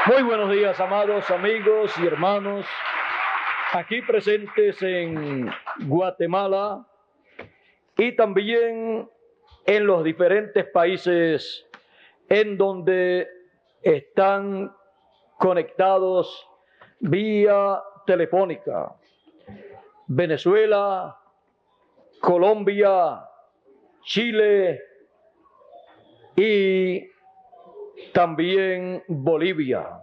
Muy buenos días, amados amigos y hermanos, aquí presentes en Guatemala y también en los diferentes países en donde están conectados vía telefónica. Venezuela, Colombia, Chile y también Bolivia.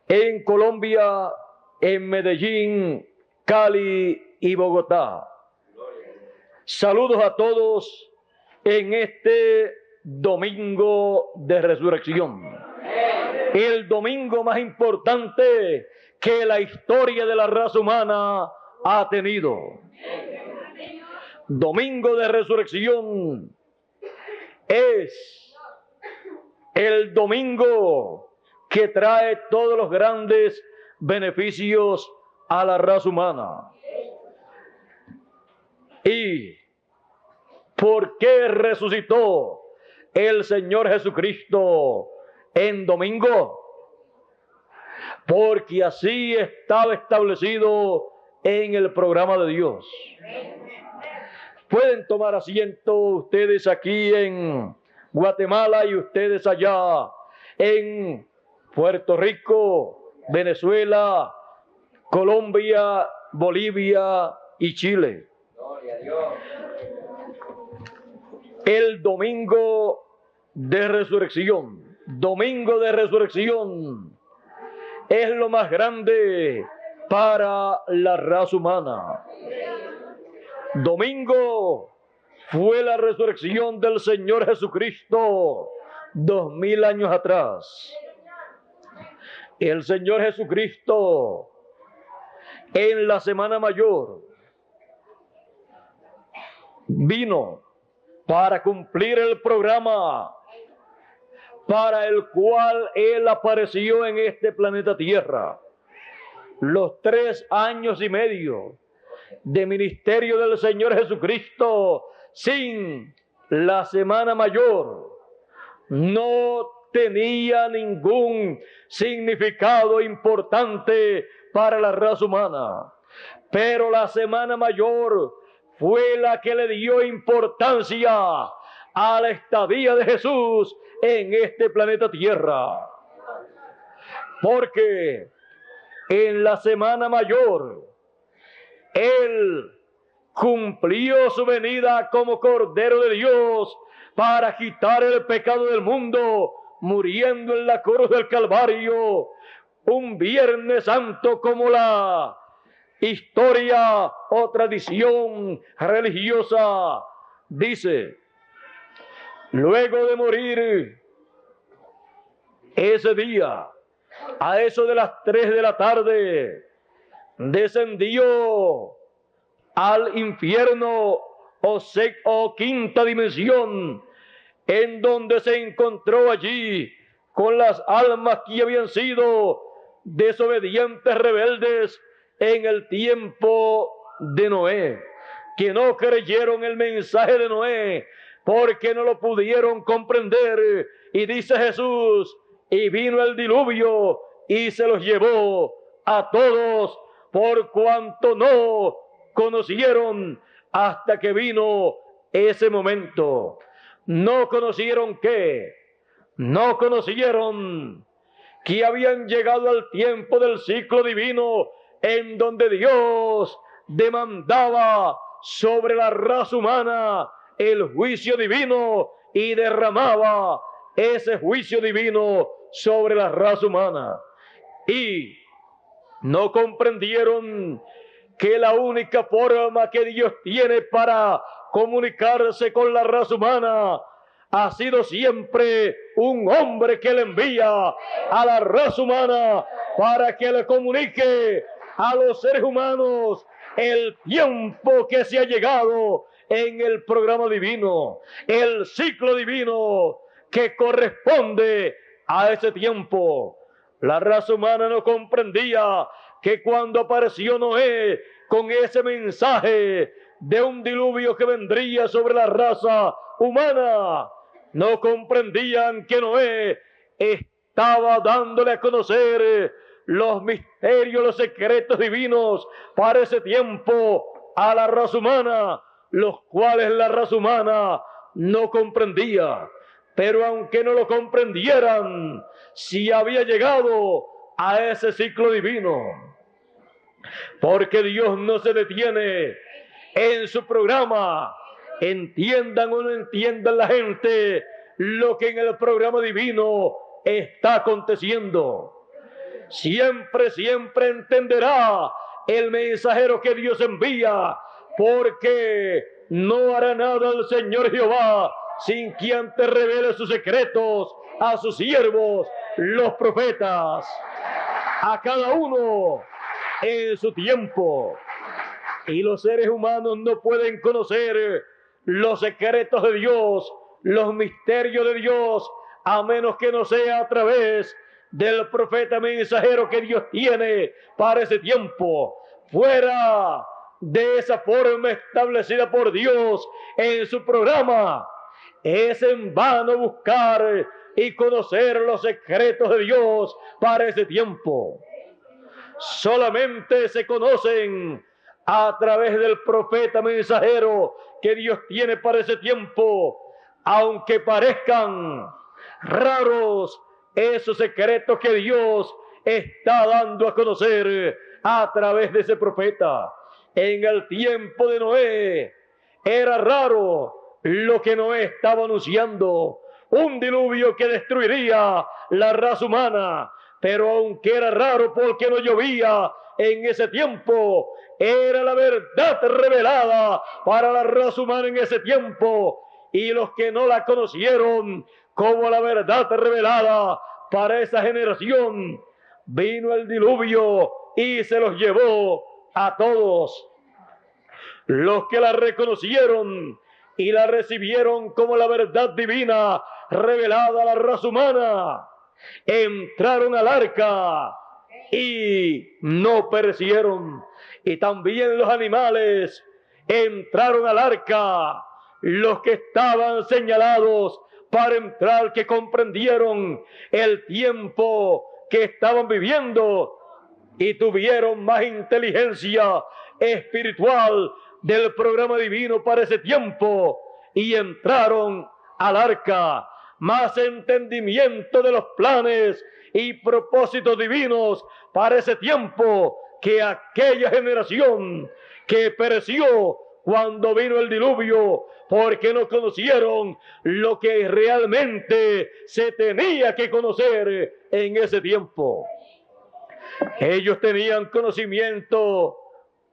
En Colombia, en Medellín, Cali y Bogotá. Saludos a todos en este domingo de resurrección. El domingo más importante que la historia de la raza humana ha tenido. Domingo de resurrección es el domingo que trae todos los grandes beneficios a la raza humana. ¿Y por qué resucitó el Señor Jesucristo en domingo? Porque así estaba establecido en el programa de Dios. Pueden tomar asiento ustedes aquí en Guatemala y ustedes allá en Puerto Rico, Venezuela, Colombia, Bolivia y Chile. El domingo de resurrección, es lo más grande para la raza humana. Domingo fue la resurrección del Señor Jesucristo 2000 años atrás. El Señor Jesucristo en la Semana Mayor vino para cumplir el programa para el cual Él apareció en este planeta Tierra. Los 3 años y medio de ministerio del Señor Jesucristo sin la Semana Mayor no tenía ningún significado importante para la raza humana. Pero la Semana Mayor fue la que le dio importancia a la estadía de Jesús en este planeta Tierra. Porque en la Semana Mayor Él cumplió su venida como Cordero de Dios para quitar el pecado del mundo, muriendo en la cruz del Calvario, un Viernes Santo como la historia o tradición religiosa dice. Luego de morir ese día, a eso de las 3 de la tarde, descendió al infierno o quinta dimensión, en donde se encontró allí con las almas que habían sido desobedientes, rebeldes en el tiempo de Noé, que no creyeron el mensaje de Noé porque no lo pudieron comprender. Y dice Jesús, y vino el diluvio y se los llevó a todos, por cuanto no conocieron hasta que vino ese momento. No conocieron ¿qué? No conocieron que habían llegado al tiempo del ciclo divino en donde Dios demandaba sobre la raza humana el juicio divino y derramaba ese juicio divino sobre la raza humana. Y no comprendieron que la única forma que Dios tiene para comunicarse con la raza humana ha sido siempre un hombre que le envía a la raza humana para que le comunique a los seres humanos el tiempo que se ha llegado en el programa divino, el ciclo divino que corresponde a ese tiempo. La raza humana no comprendía que cuando apareció Noé con ese mensaje de un diluvio que vendría sobre la raza humana, no comprendían que Noé estaba dándole a conocer los misterios, los secretos divinos para ese tiempo a la raza humana, los cuales la raza humana no comprendía. Pero aunque no lo comprendieran, sí había llegado a ese ciclo divino. Porque Dios no se detiene en su programa. Entiendan o no entiendan la gente lo que en el programa divino está aconteciendo. Siempre entenderá el mensajero que Dios envía, porque no hará nada el Señor Jehová sin que antes revele sus secretos a sus siervos, los profetas, a cada uno en su tiempo. Y los seres humanos no pueden conocer los secretos de Dios, los misterios de Dios, a menos que no sea a través del profeta mensajero que Dios tiene para ese tiempo. Fuera de esa forma establecida por Dios en su programa, es en vano buscar y conocer los secretos de Dios para ese tiempo. Solamente se conocen a través del profeta mensajero que Dios tiene para ese tiempo, aunque parezcan raros esos secretos que Dios está dando a conocer a través de ese profeta. En el tiempo de Noé era raro lo que Noé estaba anunciando, un diluvio que destruiría la raza humana. Pero aunque era raro porque no llovía en ese tiempo, era la verdad revelada para la raza humana en ese tiempo. Y los que no la conocieron como la verdad revelada para esa generación, vino el diluvio y se los llevó a todos. Los que la reconocieron y la recibieron como la verdad divina revelada a la raza humana, entraron al arca y no perecieron. Y también los animales entraron al arca, los que estaban señalados para entrar, que comprendieron el tiempo que estaban viviendo y tuvieron más inteligencia espiritual del programa divino para ese tiempo y entraron al arca. Más entendimiento de los planes y propósitos divinos para ese tiempo que aquella generación que pereció cuando vino el diluvio, porque no conocieron lo que realmente se tenía que conocer en ese tiempo. Ellos tenían conocimiento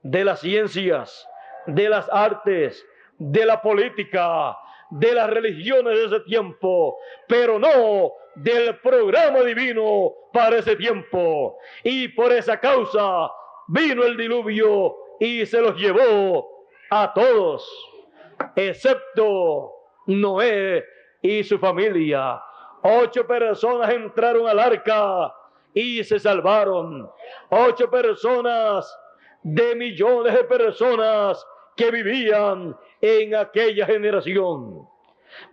de las ciencias, de las artes, de la política, de las religiones de ese tiempo, pero no del programa divino para ese tiempo. Y por esa causa vino el diluvio y se los llevó a todos, excepto Noé y su familia. 8 personas entraron al arca y se salvaron. 8 personas de millones de personas que vivían en aquella generación.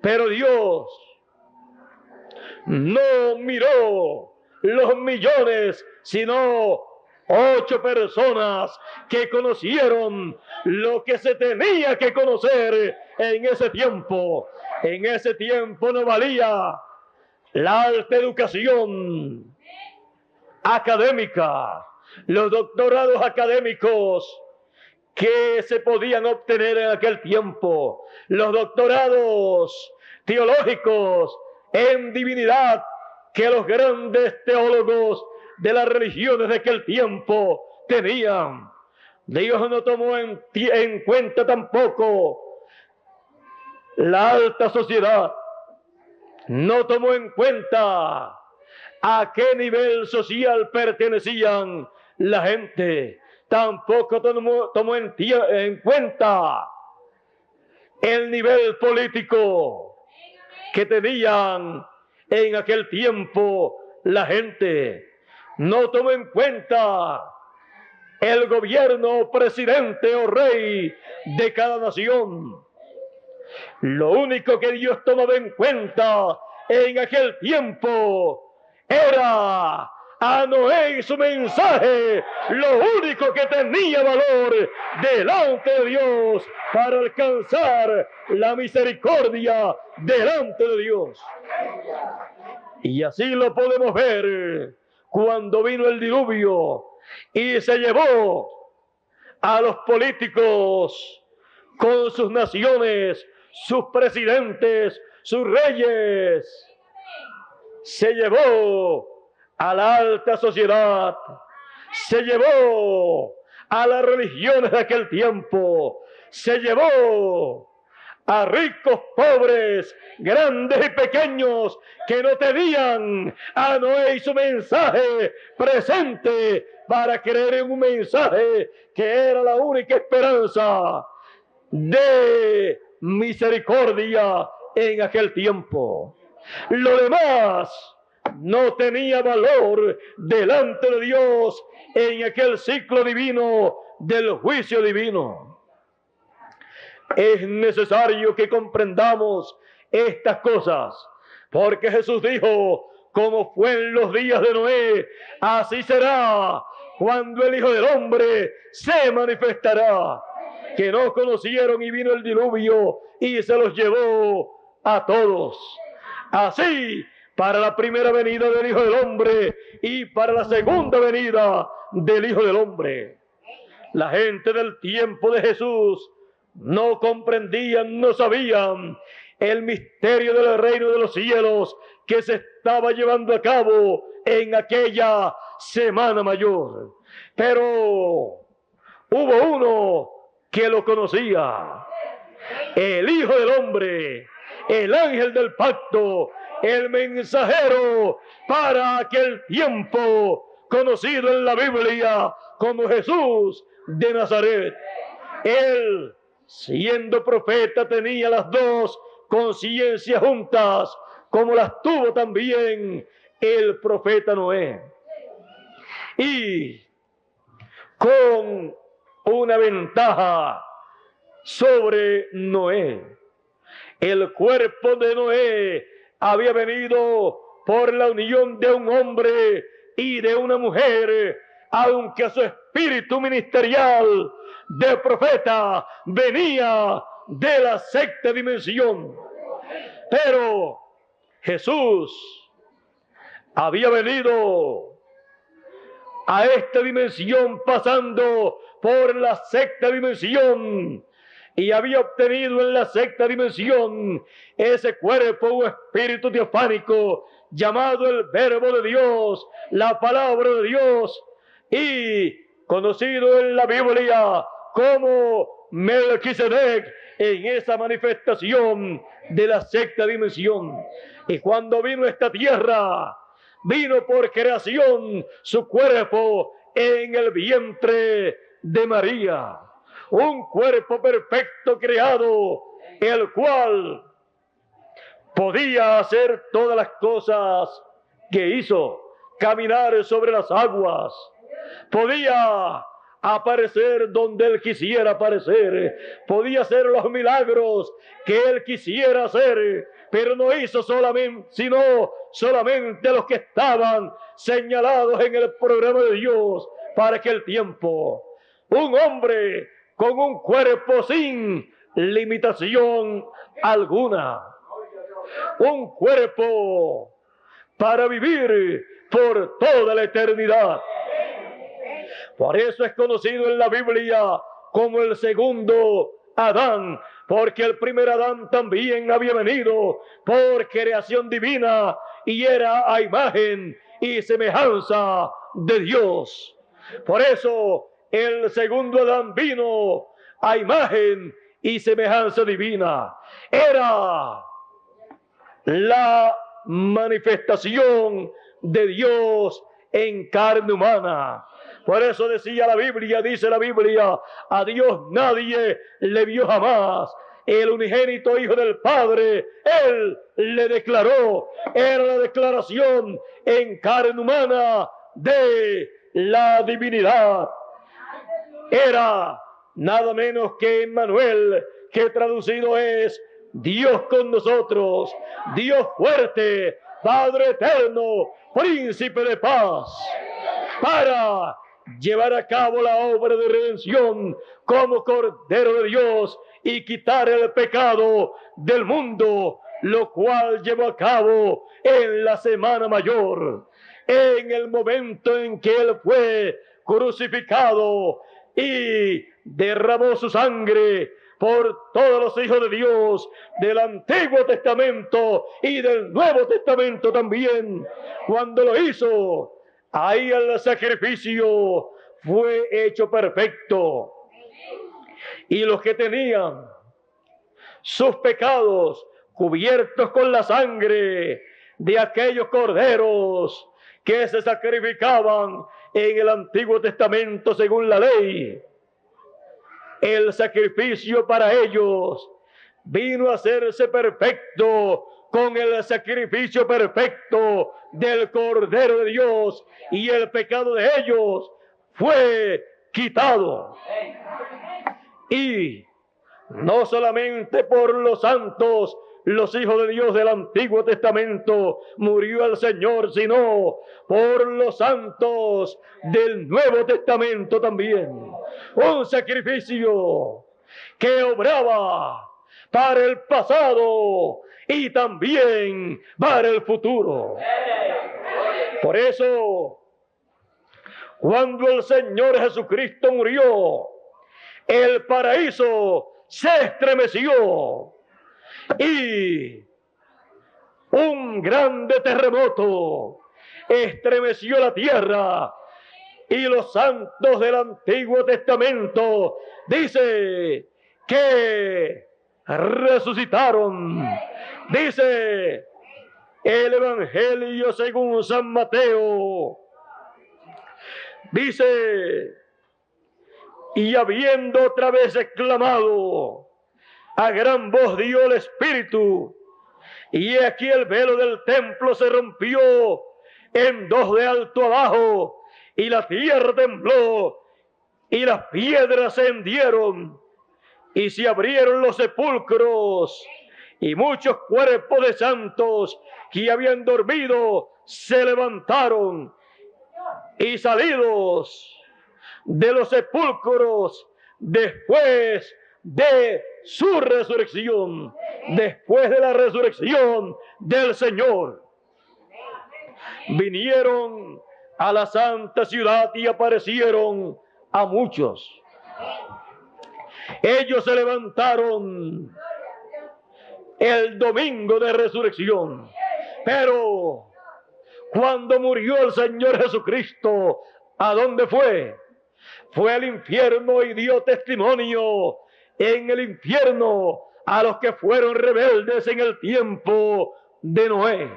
Pero Dios no miró los millones, sino 8 personas que conocieron lo que se tenía que conocer en ese tiempo. En ese tiempo no valía la alta educación académica, los doctorados académicos que se podían obtener en aquel tiempo, los doctorados teológicos en divinidad que los grandes teólogos de las religiones de aquel tiempo tenían. Dios no tomó en cuenta tampoco la alta sociedad, no tomó en cuenta a qué nivel social pertenecían la gente, tampoco tomó en cuenta el nivel político que tenían en aquel tiempo la gente. No tomó en cuenta el gobierno, presidente o rey de cada nación. Lo único que Dios tomaba en cuenta en aquel tiempo Era a Noé y su mensaje lo único que tenía valor delante de Dios para alcanzar la misericordia delante de Dios. Y así lo podemos ver cuando vino el diluvio y se llevó a los políticos con sus naciones, sus presidentes, sus reyes. Se llevó a la alta sociedad, se llevó a las religiones de aquel tiempo, se llevó a ricos, pobres, grandes y pequeños que no tenían a Noé y su mensaje presente para creer en un mensaje que era la única esperanza de misericordia en aquel tiempo. Lo demás no tenía valor delante de Dios en aquel ciclo divino del juicio divino. Es necesario que comprendamos estas cosas, porque Jesús dijo, como fue en los días de Noé, así será cuando el Hijo del Hombre se manifestará. Que no conocieron y vino el diluvio y se los llevó a todos. Así, para la primera venida del Hijo del Hombre y para la segunda venida del Hijo del Hombre. La gente del tiempo de Jesús no comprendían, no sabían el misterio del reino de los cielos que se estaba llevando a cabo en aquella semana mayor. Pero hubo uno que lo conocía, el Hijo del Hombre, el ángel del pacto, el mensajero para aquel tiempo, conocido en la Biblia como Jesús de Nazaret. Él, siendo profeta, tenía las dos conciencias juntas, como las tuvo también el profeta Noé. Y con una ventaja sobre Noé. El cuerpo de Noé había venido por la unión de un hombre y de una mujer, aunque su espíritu ministerial de profeta venía de la sexta dimensión. Pero Jesús había venido a esta dimensión pasando por la sexta dimensión y había obtenido en la sexta dimensión ese cuerpo o espíritu teofánico llamado el Verbo de Dios, la palabra de Dios, y conocido en la Biblia como Melquisedec, en esa manifestación de la sexta dimensión. Y cuando vino a esta tierra, vino por creación su cuerpo en el vientre de María. Un cuerpo perfecto creado, el cual podía hacer todas las cosas que hizo. Caminar sobre las aguas. Podía aparecer donde él quisiera aparecer. Podía hacer los milagros que él quisiera hacer. Pero no hizo solamente los que estaban señalados en el programa de Dios para aquel tiempo. Un hombre con un cuerpo sin limitación alguna. Un cuerpo para vivir por toda la eternidad. Por eso es conocido en la Biblia como el segundo Adán, porque el primer Adán también había venido por creación divina y era a imagen y semejanza de Dios. Por eso el segundo Adán vino a imagen y semejanza divina. Era la manifestación de Dios en carne humana. Por eso decía la Biblia, dice la Biblia, a Dios nadie le vio jamás. El unigénito Hijo del Padre, Él le declaró. Era la declaración en carne humana de la divinidad. Era nada menos que Emmanuel, que traducido es Dios con nosotros, Dios fuerte, Padre eterno, príncipe de paz, para llevar a cabo la obra de redención como Cordero de Dios y quitar el pecado del mundo, lo cual llevó a cabo en la Semana Mayor, en el momento en que Él fue crucificado y derramó su sangre por todos los hijos de Dios del Antiguo Testamento y del Nuevo Testamento también. Cuando lo hizo, ahí el sacrificio fue hecho perfecto. Y los que tenían sus pecados cubiertos con la sangre de aquellos corderos que se sacrificaban en el Antiguo Testamento según la ley, el sacrificio para ellos vino a hacerse perfecto con el sacrificio perfecto del Cordero de Dios, y el pecado de ellos fue quitado. Y no solamente por los santos, los hijos de Dios del Antiguo Testamento murió el Señor, sino por los santos del Nuevo Testamento también. Un sacrificio que obraba para el pasado y también para el futuro. Por eso, cuando el Señor Jesucristo murió, el paraíso se estremeció y un grande terremoto estremeció la tierra, y los santos del Antiguo Testamento dice que resucitaron. Dice el Evangelio según San Mateo, dice: y habiendo otra vez exclamado, a gran voz dio el Espíritu, y aquí el velo del templo se rompió en dos de alto abajo, y la tierra tembló, y las piedras se hendieron, y se abrieron los sepulcros, y muchos cuerpos de santos que habían dormido se levantaron, y salidos de los sepulcros después de su resurrección, después de la resurrección del Señor, vinieron a la santa ciudad y aparecieron a muchos. Ellos se levantaron el domingo de resurrección, pero cuando murió el Señor Jesucristo, ¿a dónde fue? Fue al infierno y dio testimonio en el infierno a los que fueron rebeldes en el tiempo de Noé.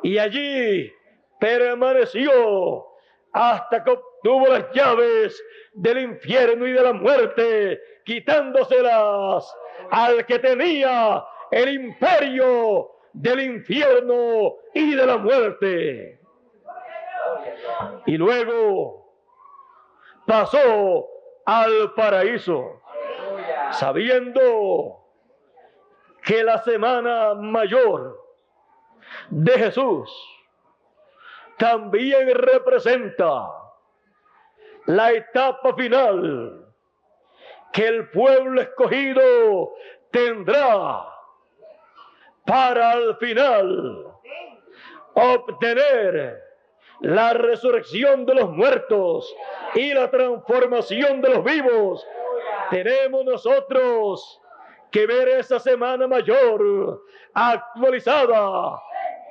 Y allí permaneció hasta que obtuvo las llaves del infierno y de la muerte, quitándoselas al que tenía el imperio del infierno y de la muerte. Y luego pasó al paraíso, sabiendo que la Semana Mayor de Jesús también representa la etapa final que el pueblo escogido tendrá para al final obtener la resurrección de los muertos y la transformación de los vivos. Tenemos nosotros que ver esa Semana Mayor actualizada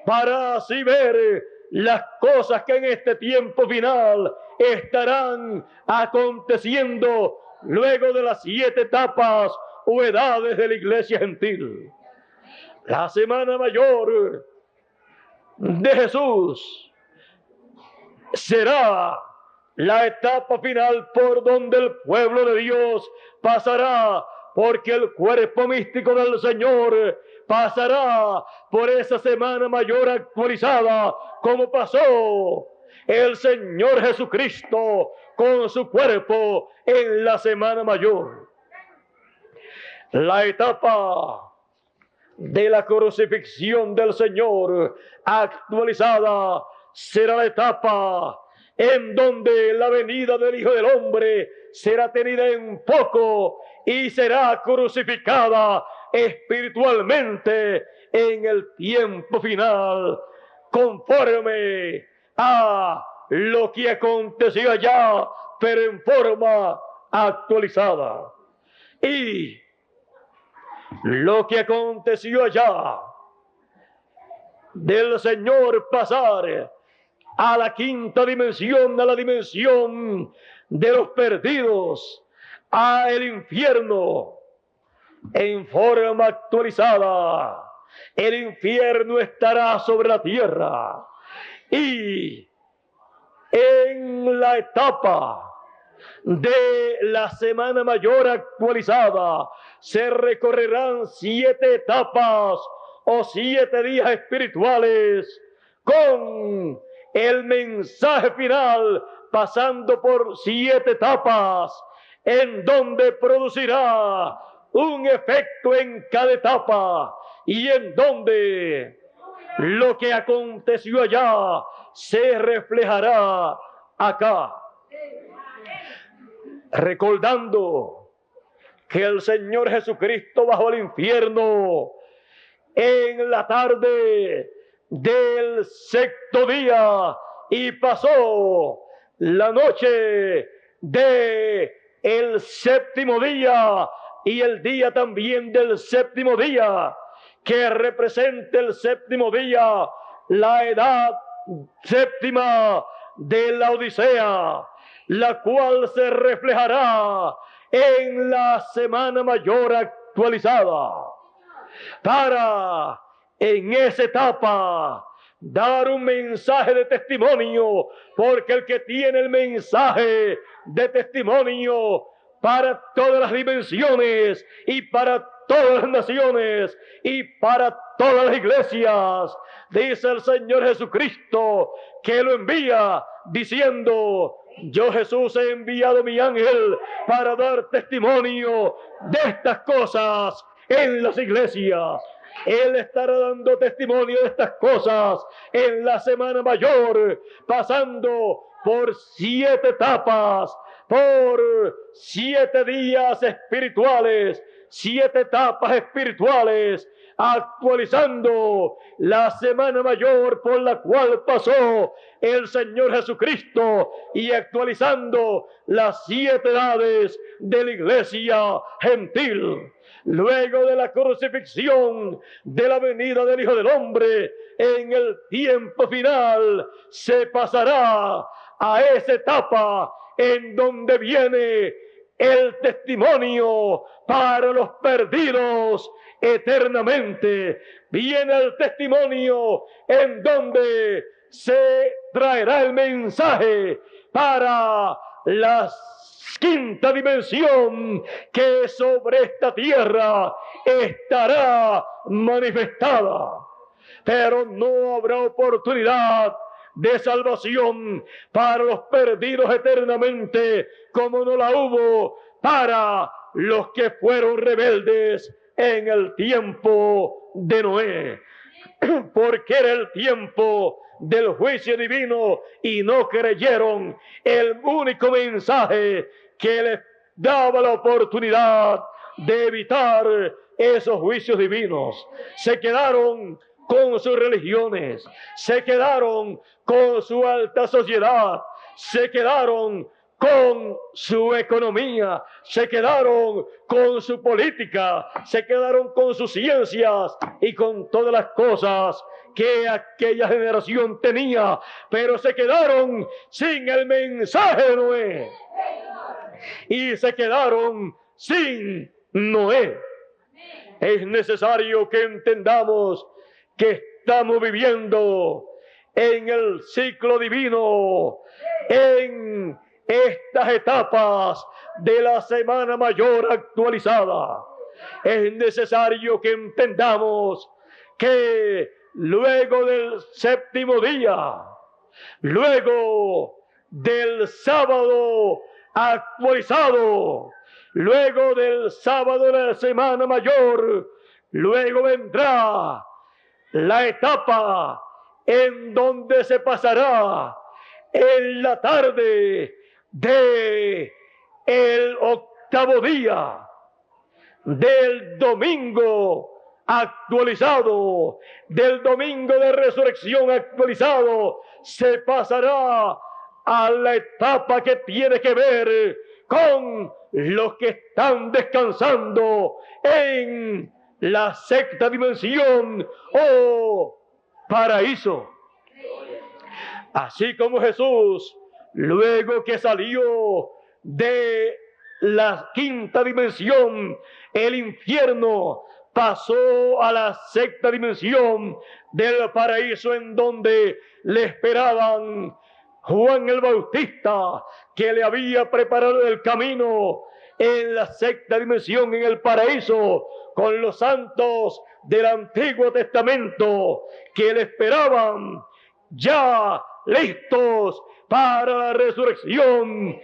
para así ver las cosas que en este tiempo final estarán aconteciendo luego de las 7 etapas o edades de la Iglesia gentil. La Semana Mayor de Jesús será la etapa final por donde el pueblo de Dios pasará, porque el cuerpo místico del Señor pasará por esa Semana Mayor actualizada, como pasó el Señor Jesucristo con su cuerpo en la Semana Mayor. La etapa de la crucifixión del Señor actualizada será la etapa en donde la venida del Hijo del Hombre será tenida en poco y será crucificada espiritualmente en el tiempo final, conforme a lo que aconteció allá, pero en forma actualizada. Y lo que aconteció allá del Señor pasar a la quinta dimensión, a la dimensión de los perdidos, a el infierno, en forma actualizada. El infierno estará sobre la tierra y en la etapa de la Semana Mayor actualizada se recorrerán 7 etapas o 7 días espirituales con el mensaje final pasando por 7 etapas en donde producirá un efecto en cada etapa y en donde lo que aconteció allá se reflejará acá. Recordando que el Señor Jesucristo bajó al infierno en la tarde del 6º día y pasó la noche del 7º día y el día también del 7º día, que representa el 7º día, la edad 7ª de la Odisea, la cual se reflejará en la Semana Mayor actualizada, para en esa etapa dar un mensaje de testimonio, porque el que tiene el mensaje de testimonio para todas las dimensiones y para todas las naciones y para todas las iglesias, dice el Señor Jesucristo, que lo envía diciendo: yo, Jesús, he enviado mi ángel para dar testimonio de estas cosas en las iglesias. Él estará dando testimonio de estas cosas en la Semana Mayor, pasando por 7 etapas, por 7 días espirituales, 7 etapas espirituales, actualizando la Semana Mayor por la cual pasó el Señor Jesucristo y actualizando las 7 edades de la iglesia gentil. Luego de la crucifixión, de la venida del Hijo del Hombre, en el tiempo final se pasará a esa etapa en donde viene el testimonio para los perdidos eternamente. Viene el testimonio en donde se traerá el mensaje para la quinta dimensión que sobre esta tierra estará manifestada. Pero no habrá oportunidad de salvación para los perdidos eternamente, como no la hubo para los que fueron rebeldes en el tiempo de Noé, porque era el tiempo del juicio divino y no creyeron el único mensaje que les daba la oportunidad de evitar esos juicios divinos. Se quedaron con sus religiones, se quedaron con su alta sociedad, se quedaron con su economía, se quedaron con su política, se quedaron con sus ciencias y con todas las cosas que aquella generación tenía, pero se quedaron sin el mensaje de Noé y se quedaron sin Noé. Es necesario que entendamos que estamos viviendo en el ciclo divino, en estas etapas de la Semana Mayor actualizada. Es necesario que entendamos que luego del 7º día, luego del sábado actualizado, luego del sábado de la Semana Mayor, Luego vendrá la etapa en donde se pasará en la tarde de el octavo día del domingo actualizado, del domingo de resurrección actualizado. Se pasará a la etapa que tiene que ver con los que están descansando en la sexta dimensión o paraíso. Así como Jesús, luego que salió de la quinta dimensión, el infierno, pasó a la sexta dimensión del paraíso, en donde le esperaban Juan el Bautista, que le había preparado el camino en la sexta dimensión, en el paraíso, con los santos del Antiguo Testamento, que le esperaban ya listos para la resurrección,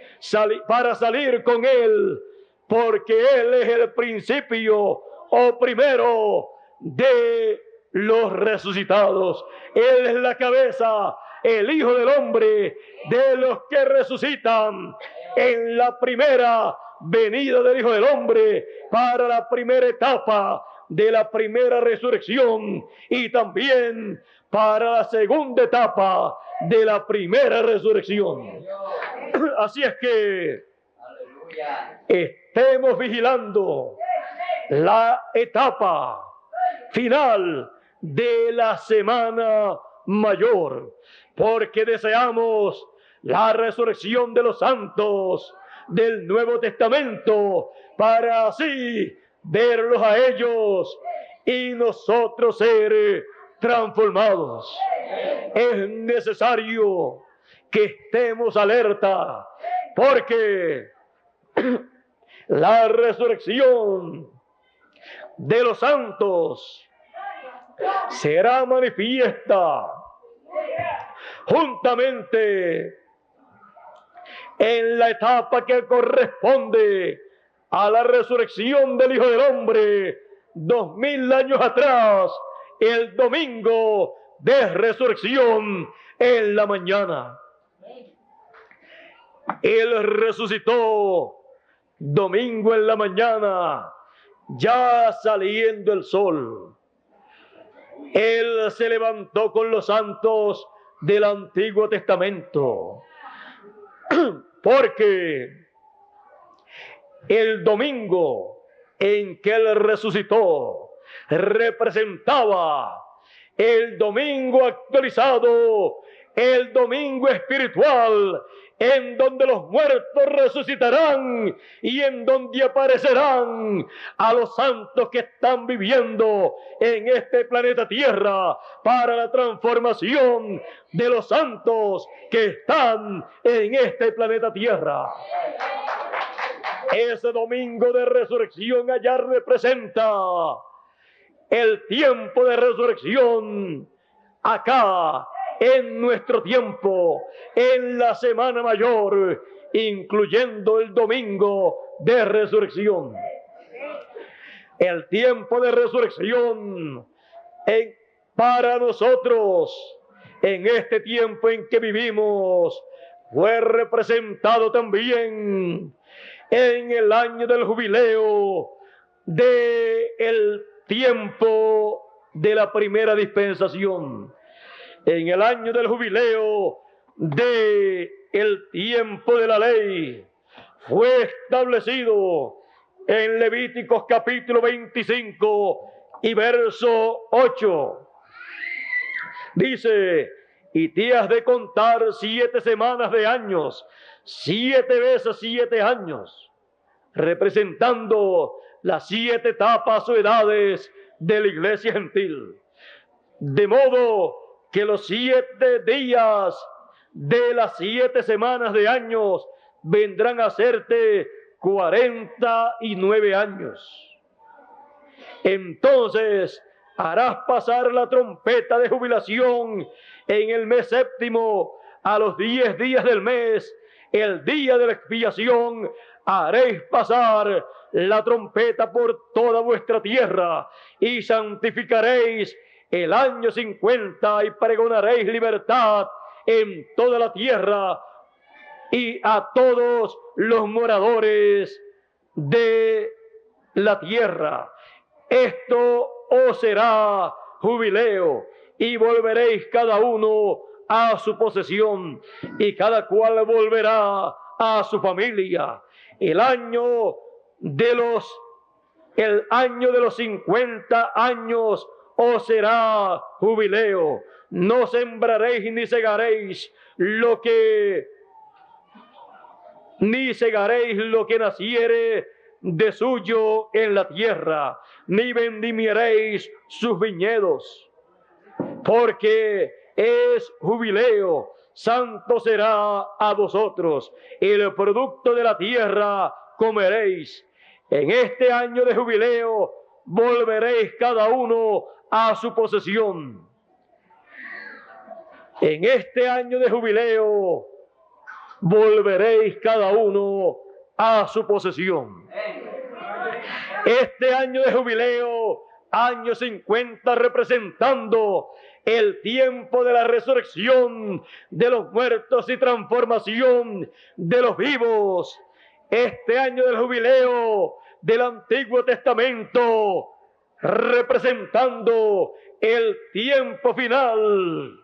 para salir con él, porque él es el principio o primero de los resucitados. Él es la cabeza, el Hijo del Hombre, de los que resucitan en la primera venida del Hijo del Hombre, para la primera etapa de la primera resurrección, y también para la segunda etapa de la primera resurrección. Así es que estemos vigilando la etapa final de la Semana Mayor, porque deseamos la resurrección de los santos del Nuevo Testamento, para así verlos a ellos y nosotros ser transformados. Es necesario que estemos alerta, porque la resurrección de los santos será manifiesta juntamente en la etapa que corresponde a la resurrección del Hijo del Hombre 2000 años atrás, el domingo de resurrección en la mañana. Él resucitó domingo en la mañana, ya saliendo el sol. Él se levantó con los santos del Antiguo Testamento, porque el domingo en que él resucitó representaba el domingo actualizado, el domingo espiritual, en donde los muertos resucitarán y en donde aparecerán a los santos que están viviendo en este planeta Tierra, para la transformación de los santos que están en este planeta Tierra. Ese domingo de resurrección allá representa el tiempo de resurrección acá, en nuestro tiempo, en la Semana Mayor, incluyendo el domingo de resurrección. El tiempo de resurrección para nosotros, en este tiempo en que vivimos, fue representado también en el año del jubileo del tiempo de la primera dispensación. En el año del jubileo del tiempo de la ley, fue establecido en Levíticos capítulo 25 y verso 8. Dice: y te has de contar 7 semanas de años, 7 veces 7 años, representando las 7 etapas o edades de la iglesia gentil. De modo que los 7 días de las 7 semanas de años vendrán a hacerte 49 años. Entonces harás pasar la trompeta de jubilación en el mes séptimo, a los 10 días del mes, el día de la expiación, haréis pasar la trompeta por toda vuestra tierra y santificaréis el año 50 y pregonaréis libertad en toda la tierra y a todos los moradores de la tierra. Esto os será jubileo y volveréis cada uno a su posesión y cada cual volverá a su familia. El año de los 50 años os será jubileo. No sembraréis ni segaréis lo que naciere de suyo en la tierra, ni vendimiaréis sus viñedos, porque es jubileo, santo será a vosotros, y el producto de la tierra comeréis. En este año de jubileo volveréis cada uno a su posesión. En este año de jubileo volveréis cada uno a su posesión. Este año de jubileo, año 50, representando el tiempo de la resurrección de los muertos y transformación de los vivos. Este año del jubileo del Antiguo Testamento, representando el tiempo final.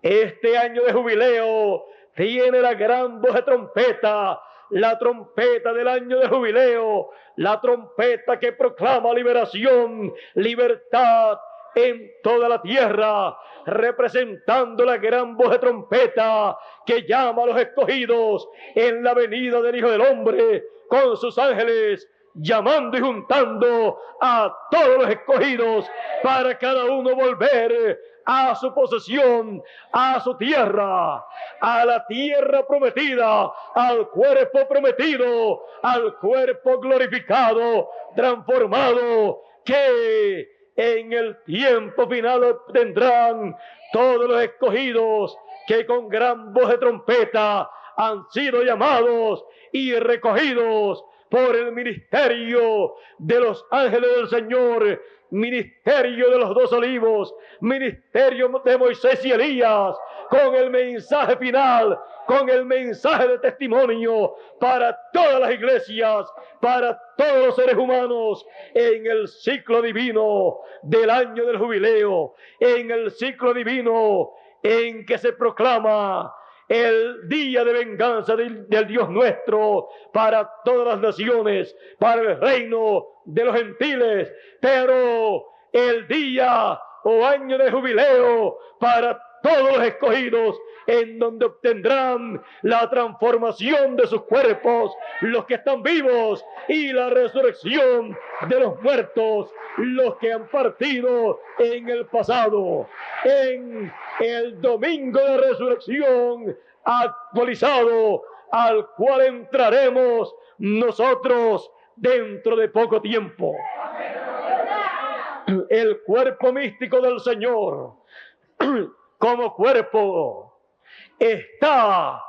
Este año de jubileo tiene la gran voz de trompeta, la trompeta del año de jubileo, la trompeta que proclama liberación, libertad en toda la tierra, representando la gran voz de trompeta que llama a los escogidos en la venida del Hijo del Hombre con sus ángeles, llamando y juntando a todos los escogidos para cada uno volver a su posesión, a su tierra, a la tierra prometida, al cuerpo prometido, al cuerpo glorificado, transformado, que en el tiempo final obtendrán todos los escogidos que con gran voz de trompeta han sido llamados y recogidos por el ministerio de los ángeles del Señor, ministerio de los 2 olivos, ministerio de Moisés y Elías, con el mensaje final, con el mensaje de testimonio para todas las iglesias, para todos los seres humanos, en el ciclo divino del año del jubileo, en el ciclo divino en que se proclama el día de venganza del Dios nuestro para todas las naciones, para el reino de los gentiles, pero el día o año de jubileo para todos los escogidos, en donde obtendrán la transformación de sus cuerpos, los que están vivos, y la resurrección de los muertos, los que han partido en el pasado. En el domingo de resurrección actualizado, al cual entraremos nosotros dentro de poco tiempo. El cuerpo místico del Señor, como cuerpo, está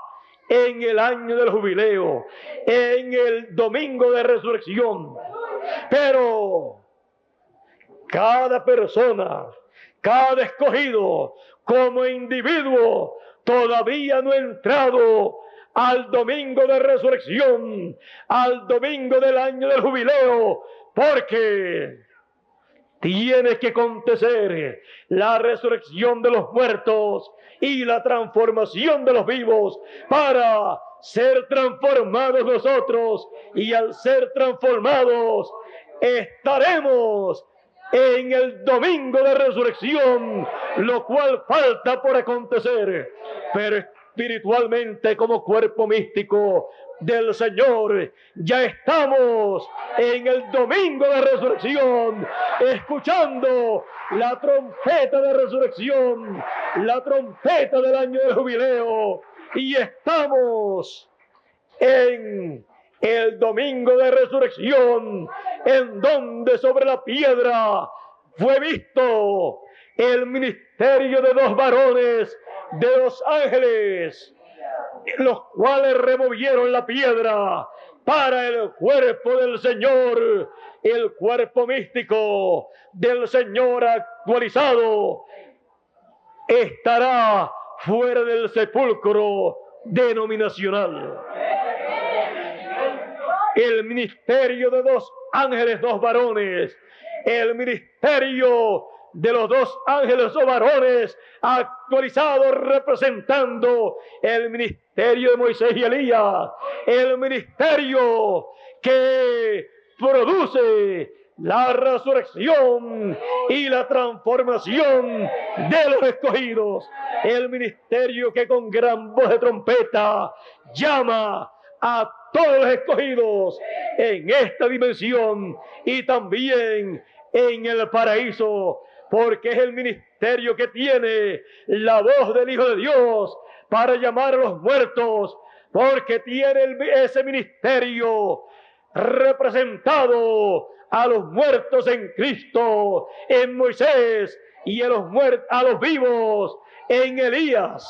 en el año del jubileo, en el domingo de resurrección. Pero cada persona, cada escogido, como individuo, todavía no ha entrado al domingo de resurrección, al domingo del año del jubileo, porque tiene que acontecer la resurrección de los muertos y la transformación de los vivos para ser transformados nosotros, y al ser transformados estaremos en el domingo de resurrección, lo cual falta por acontecer. Pero espiritualmente, como cuerpo místico del Señor, ya estamos en el domingo de resurrección, escuchando la trompeta de resurrección, la trompeta del año de jubileo, y estamos en el domingo de resurrección, en donde sobre la piedra fue visto el ministerio de 2 varones, de 2 ángeles, los cuales removieron la piedra para el cuerpo del Señor, el cuerpo místico del Señor actualizado, estará fuera del sepulcro denominacional. El ministerio de 2 ángeles, 2 varones, el ministerio de los 2 ángeles o varones actualizados representando el ministerio de Moisés y Elías, el ministerio que produce la resurrección y la transformación de los escogidos, el ministerio que con gran voz de trompeta llama a todos los escogidos en esta dimensión y también en el paraíso, porque es el ministerio que tiene la voz del Hijo de Dios para llamar a los muertos, porque tiene ese ministerio representado a los muertos en Cristo, en Moisés, y a los vivos en Elías.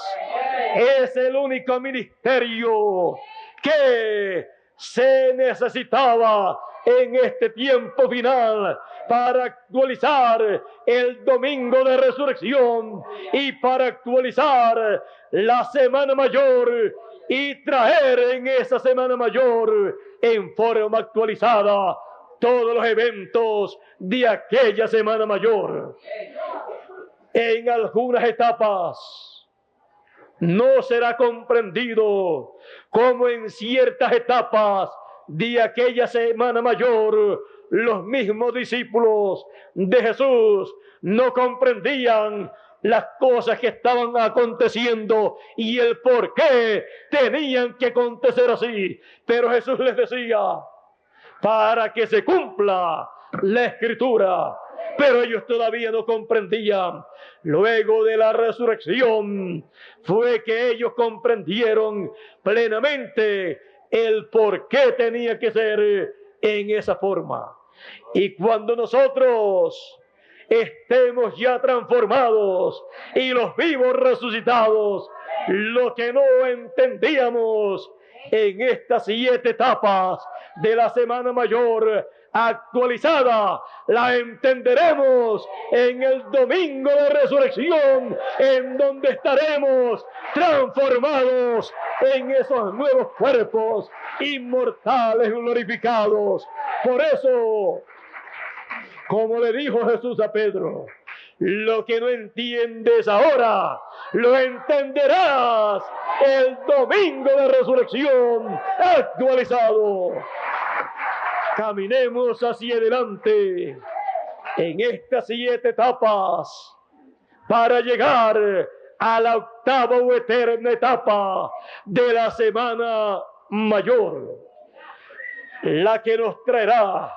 Es el único ministerio que se necesitaba en este tiempo final para actualizar el domingo de resurrección y para actualizar la semana mayor y traer en esa semana mayor en forma actualizada todos los eventos de aquella semana mayor. En algunas etapas no será comprendido como en ciertas etapas de aquella semana mayor los mismos discípulos de Jesús no comprendían las cosas que estaban aconteciendo y el por qué tenían que acontecer así. Pero Jesús les decía, para que se cumpla la Escritura. Pero ellos todavía no comprendían. Luego de la resurrección fue que ellos comprendieron plenamente el por qué tenía que ser en esa forma. Y cuando nosotros estemos ya transformados y los vivos resucitados, lo que no entendíamos en estas 7 etapas de la Semana Mayor actualizada, la entenderemos en el domingo de resurrección, en donde estaremos transformados en esos nuevos cuerpos inmortales glorificados. Por eso, como le dijo Jesús a Pedro, lo que no entiendes ahora, lo entenderás el domingo de resurrección actualizado. Caminemos hacia adelante en estas 7 etapas para llegar a la octava o eterna etapa de la Semana Mayor, la que nos traerá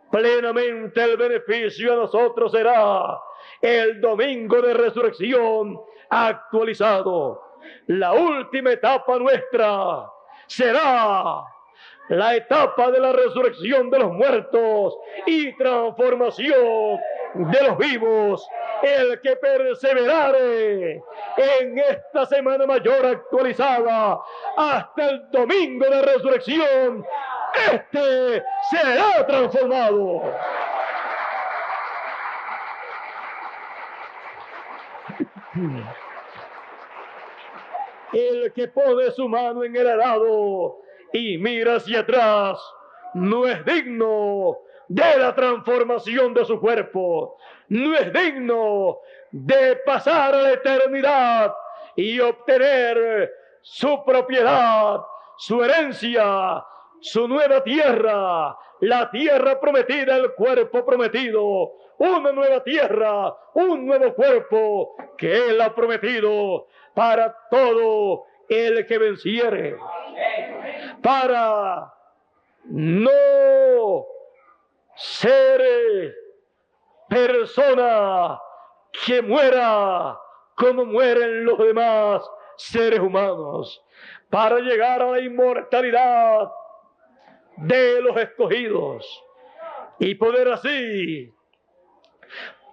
plenamente el beneficio a nosotros. Será el domingo de resurrección actualizado. La última etapa nuestra será la etapa de la resurrección de los muertos y transformación de los vivos. El que perseverare en esta Semana Mayor actualizada hasta el domingo de resurrección, este será transformado. El que pone su mano en el arado y mira hacia atrás no es digno de la transformación de su cuerpo, no es digno de pasar a la eternidad y obtener su propiedad, su herencia, su nueva tierra, la tierra prometida, el cuerpo prometido, una nueva tierra, un nuevo cuerpo que Él ha prometido para todo el que venciere, para no ser persona que muera como mueren los demás seres humanos, para llegar a la inmortalidad de los escogidos y poder así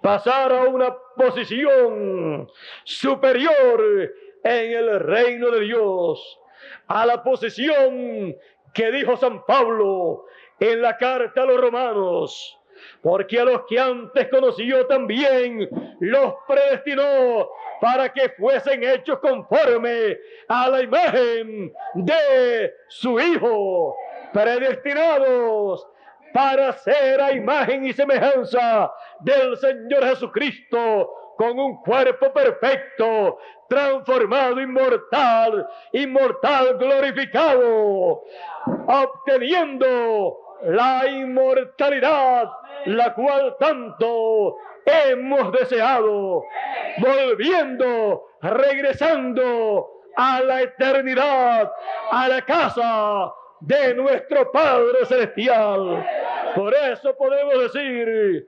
pasar a una posición superior en el reino de Dios, a la posición que dijo San Pablo en la carta a los romanos, porque a los que antes conoció también los predestinó para que fuesen hechos conforme a la imagen de su Hijo, predestinados para ser a imagen y semejanza del Señor Jesucristo, con un cuerpo perfecto, transformado, inmortal glorificado, obteniendo la inmortalidad, la cual tanto hemos deseado, regresando a la eternidad, a la casa de nuestro Padre Celestial. Por eso podemos decir: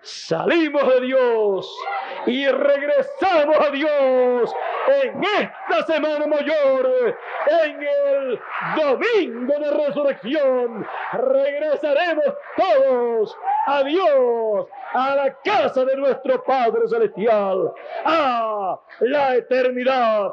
salimos de Dios y regresamos a Dios en esta Semana Mayor, en el domingo de resurrección. Regresaremos todos a Dios, a la casa de nuestro Padre Celestial, a la eternidad.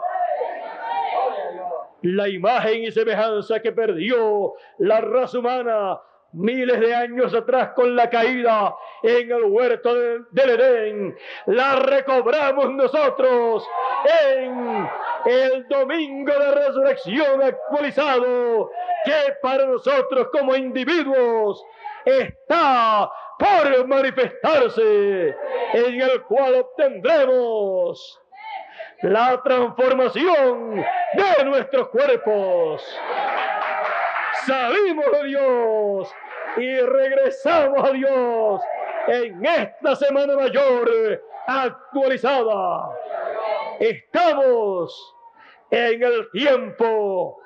La imagen y semejanza que perdió la raza humana miles de años atrás con la caída en el huerto del Edén, la recobramos nosotros en el domingo de resurrección actualizado, que para nosotros como individuos está por manifestarse, en el cual obtendremos la transformación de nuestros cuerpos. Salimos de Dios y regresamos a Dios en esta Semana Mayor actualizada. Estamos en el tiempo,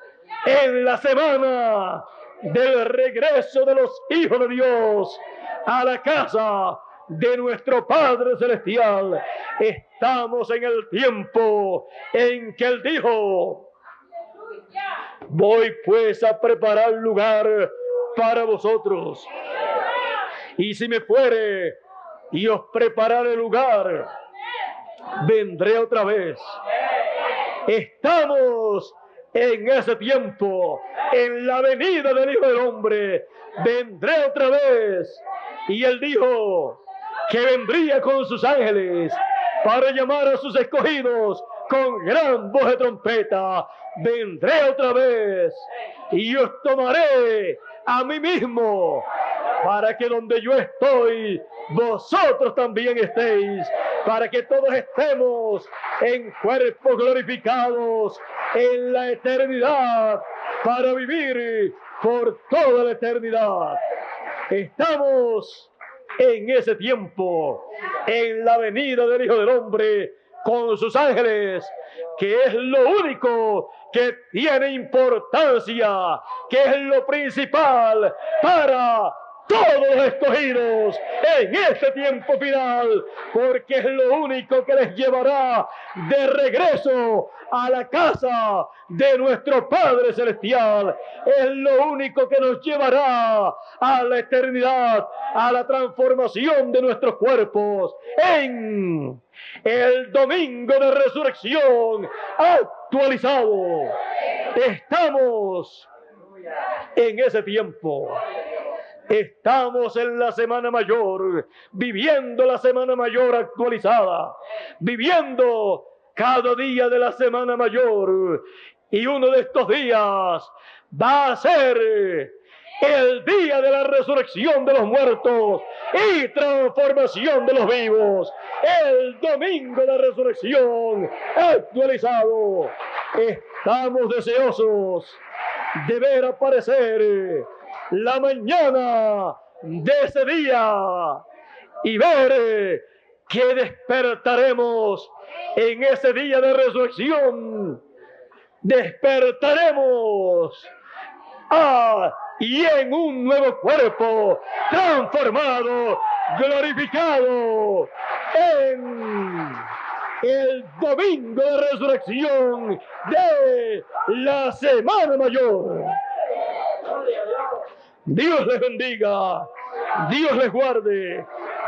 en la semana del regreso de los hijos de Dios a la casa de nuestro Padre Celestial. Estamos en el tiempo en que Él dijo: voy pues a preparar lugar para vosotros, y si me fuere y os prepararé lugar, vendré otra vez. Estamos en ese tiempo, en la venida del Hijo del Hombre. Vendré otra vez. Y Él dijo que vendría con sus ángeles para llamar a sus escogidos con gran voz de trompeta. Vendré otra vez y os tomaré a mí mismo, para que donde yo estoy, vosotros también estéis, para que todos estemos en cuerpos glorificados en la eternidad, para vivir por toda la eternidad. Estamos en ese tiempo, en la venida del Hijo del Hombre con sus ángeles, que es lo único que tiene importancia, que es lo principal para todos los escogidos en este tiempo final, porque es lo único que les llevará de regreso a la casa de nuestro Padre Celestial. Es lo único que nos llevará a la eternidad, a la transformación de nuestros cuerpos en el domingo de resurrección actualizado. Estamos en ese tiempo. Estamos en la Semana Mayor, viviendo la Semana Mayor actualizada, viviendo cada día de la Semana Mayor. Y uno de estos días va a ser el día de la resurrección de los muertos y transformación de los vivos. El domingo de resurrección actualizado. Estamos deseosos de ver aparecer la mañana de ese día y ver que despertaremos en ese día de resurrección. Despertaremos y en un nuevo cuerpo transformado, glorificado, en el domingo de resurrección de la Semana Mayor. Dios les bendiga, Dios les guarde.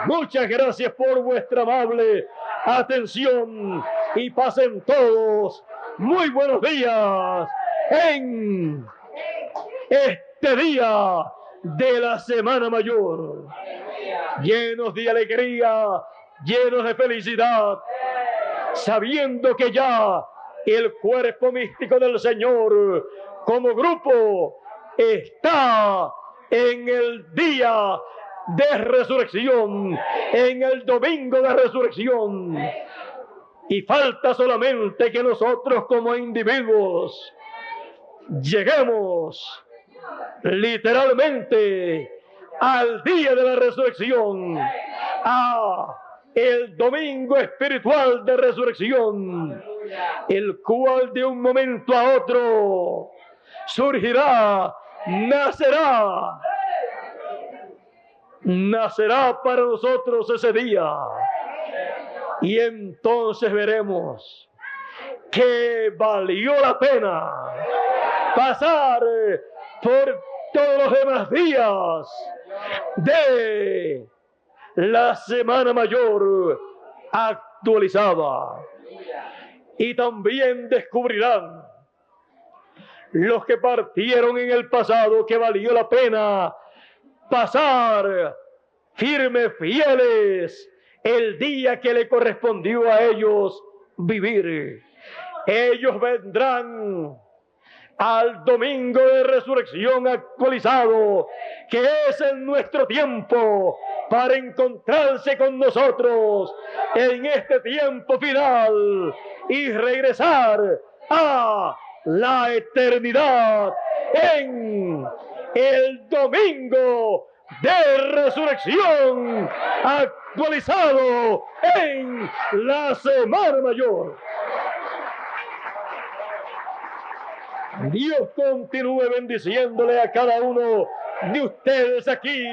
Muchas gracias por vuestra amable atención. y pasen todos muy buenos días en este día de la Semana Mayor, llenos de alegría, llenos de felicidad, sabiendo que ya el cuerpo místico del Señor como grupo está en el día de resurrección, en el domingo de resurrección. Y falta solamente que nosotros como individuos lleguemos literalmente al día de la resurrección, a el domingo espiritual de resurrección, el cual de un momento a otro surgirá, nacerá para nosotros ese día. Y entonces veremos que valió la pena pasar por todos los demás días de la Semana Mayor actualizada. Y también descubrirán los que partieron en el pasado que valió la pena pasar firmes, fieles, el día que le correspondió a ellos vivir. Ellos vendrán al domingo de resurrección actualizado, que es en nuestro tiempo, para encontrarse con nosotros en este tiempo final y regresar a la eternidad en el domingo de resurrección actualizado en la Semana Mayor. Dios continúe bendiciéndole a cada uno de ustedes aquí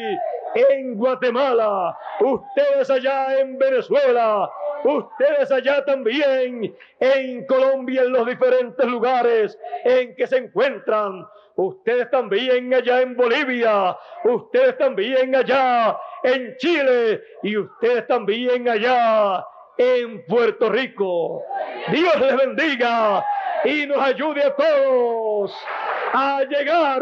en Guatemala, ustedes allá en Venezuela, ustedes allá también en Colombia, en los diferentes lugares en que se encuentran, ustedes también allá en Bolivia, ustedes también allá en Chile y ustedes también allá en Puerto Rico. Dios les bendiga y nos ayude a todos a llegar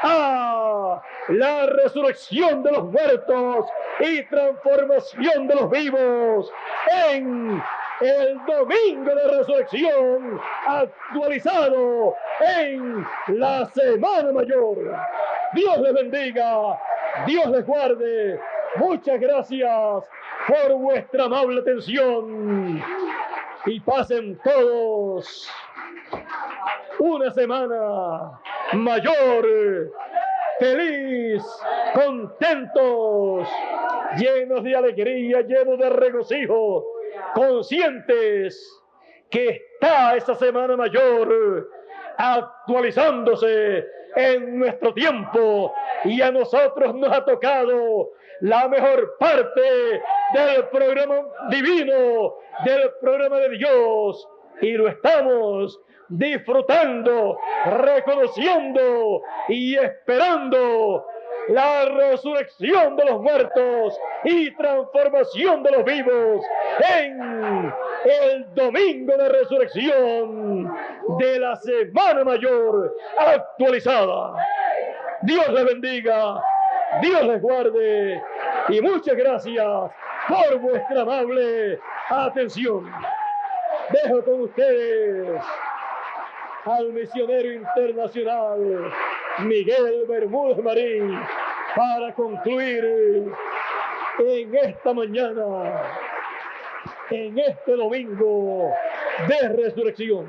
a la resurrección de los muertos y transformación de los vivos en el domingo de resurrección actualizado en la Semana Mayor. Dios les bendiga, Dios les guarde. Muchas gracias por vuestra amable atención y pasen todos una semana mayor, feliz, contentos, llenos de alegría, llenos de regocijo, conscientes que está esta Semana Mayor actualizándose en nuestro tiempo y a nosotros nos ha tocado la mejor parte del programa divino, del programa de Dios, y lo estamos disfrutando, reconociendo y esperando la resurrección de los muertos y transformación de los vivos en el domingo de resurrección de la Semana Mayor actualizada. Dios les bendiga, Dios les guarde y muchas gracias por vuestra amable atención. Dejo con ustedes al misionero internacional Miguel Bermúdez Marín para concluir en esta mañana, en este domingo de resurrección.